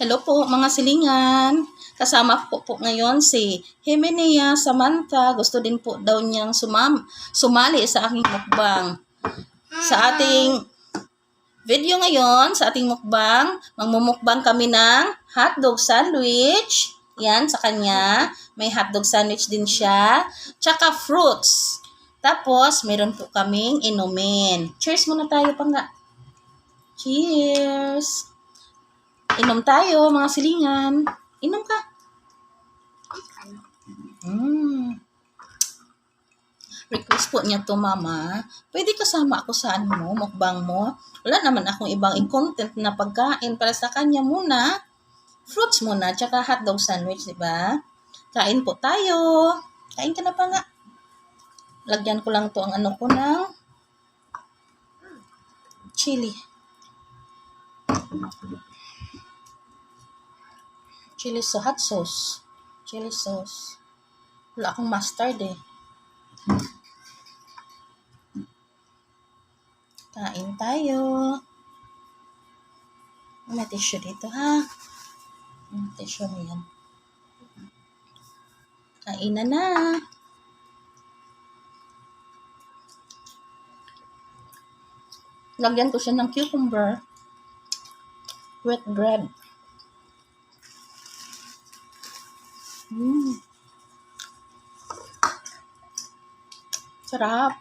Hello po mga silingan. Kasama po ngayon si Himenea Samantha. Gusto din po daw niyang sumali sa aking mukbang. Sa ating video ngayon, sa ating mukbang, magmumukbang kami ng hotdog sandwich. Yan, sa kanya. May hotdog sandwich din siya. Tsaka fruits. Tapos, meron po kaming inumin. Cheers muna tayo pa nga. Cheers! Inom tayo, mga silingan. Inom ka. Request po niya to, mama. Pwede kasama ako sa mukbang mo. Wala naman akong ibang content na pagkain para sa kanya muna. Fruits muna, tsaka hotdog sandwich, di ba? Kain po tayo. Kain ka na pa nga. Lagyan ko lang to ang ko ng chili. Hot sauce. Chili sauce. Wala akong mustard eh. Kain tayo. May tissue dito ha. Tissue mo yan. Kain na. Lagyan ko siya ng cucumber. Wet bread. Sarap.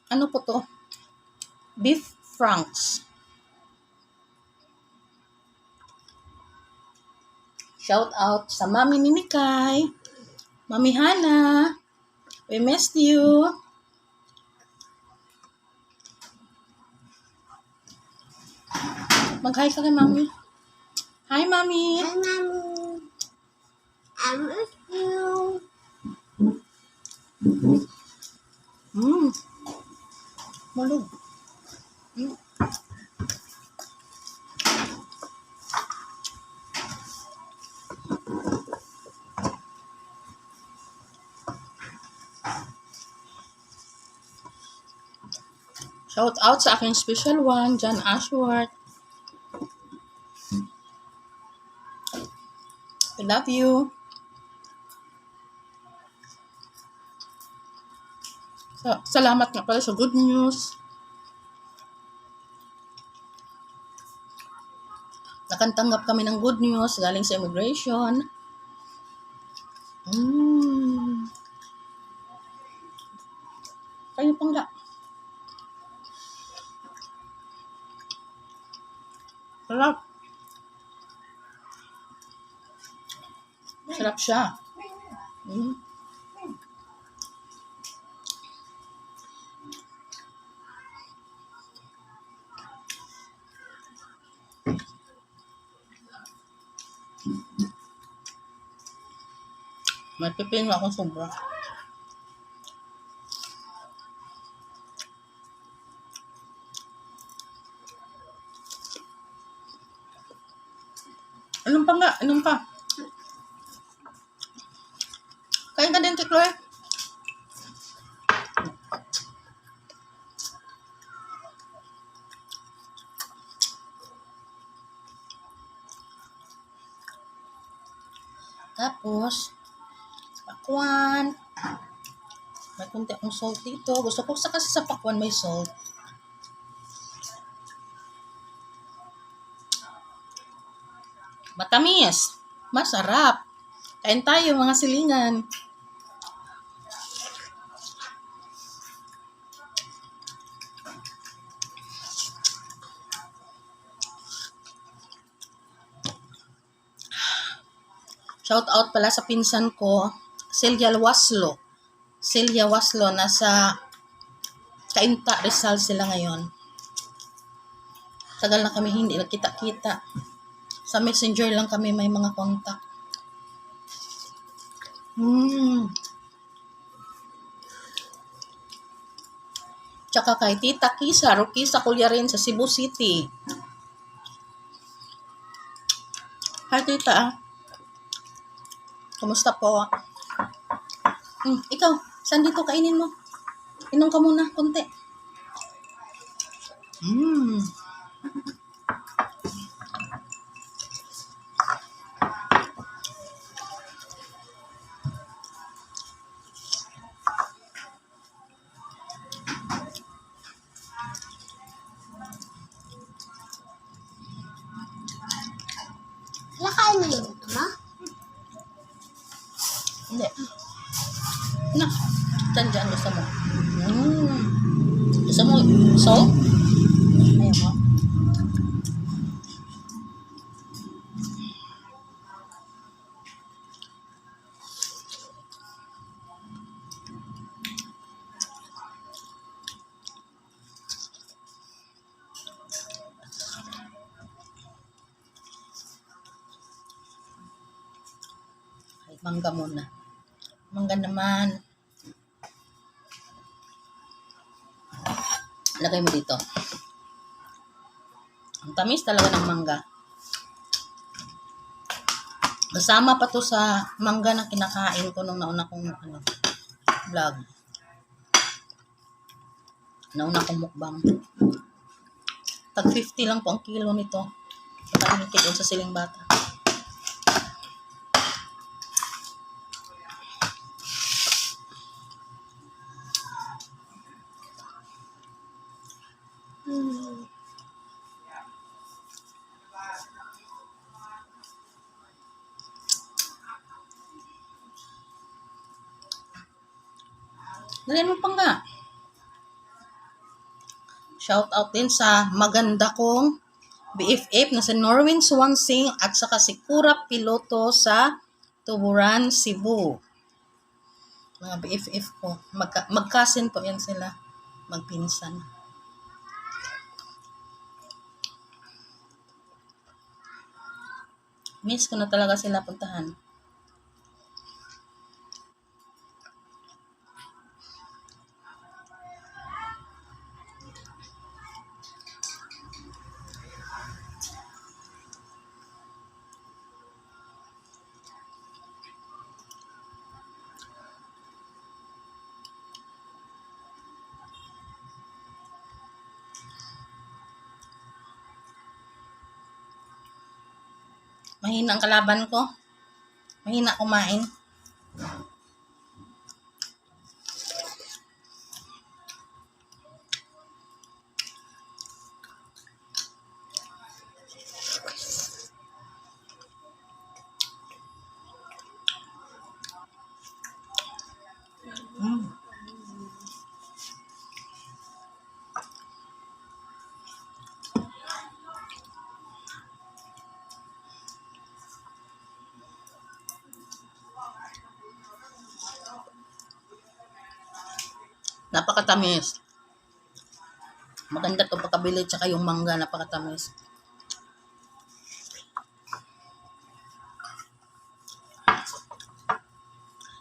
Ano po to? Beef franks. Shout out sa Mami ni Mikay. Mami Hana. We missed you. Mag-hi ka kay Mami. Hi, Mami. Hi, Mommy. I miss you. Malug. Shout out sa aking special one, John Ashworth. I love you. Salamat nga pala sa good news. Nakantanggap kami ng good news galing sa immigration. Kayo pang nga. Sarap. Sarap siya. May pipino akong sobra. Inom pa nga, inom pa. Kain ka din, Chloe. Tapos, pakwan. May kunti akong salt dito. Gusto ko kasi sa pakwan may salt. Matamis. Masarap. Kain tayo mga silingan. Shout out pala sa pinsan ko, Celia Waslo. Celia Waslo, nasa Cainta, Rizal sila ngayon. Tagal na kami hindi nagkita-kita. Sa messenger lang kami may mga contact. Tsaka kay Tita Kisa, Rukisa Kulyarin sa Cebu City. Hi, Tita. Kumusta po? Ikaw, saan dito kainin mo? Inom ka muna, konti. Mmm. Nakain mo yung buto mo? Hindi. Na. Dyan, gusto mo. Mmm. Gusto mo salt? Ayaw mo. Ay, mangga muna. Mangga naman. Lagay mo dito. Ang tamis talaga ng mangga. Kasama pa to sa mangga na kinakain ko nung nauna kong vlog. Nauna kong mukbang. Tag 50 lang po ang kilo nito. Patanikid doon sa Siling Bata. Dalian mo pa nga. Shout out din sa maganda kong BFF na si Norwin Swansing at saka si Kura Piloto sa Tuburan, Cebu. Mga BFF ko. Magkasin po yan sila. Magpinsan. Miss ko na talaga sila puntahan. Mahina ang kalaban ko. Mahina kumain. Napakatamis. Maganda to pagkabili tsaka yung mangga, napakatamis.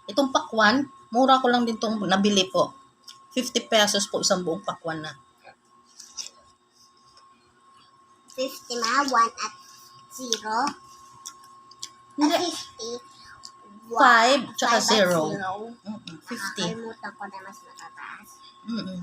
Itong pakwan, mura ko lang din tong nabili po. 50 pesos po isang buong pakwan na. 50 ma, 1 at 0. Hindi. 50. 5 tsaka 5 at 0. 0. 50. Nakakalimutan ko na mas matataas. Mm-mm.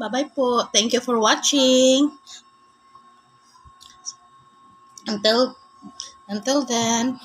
Bye-bye po. Thank you for watching. Until then.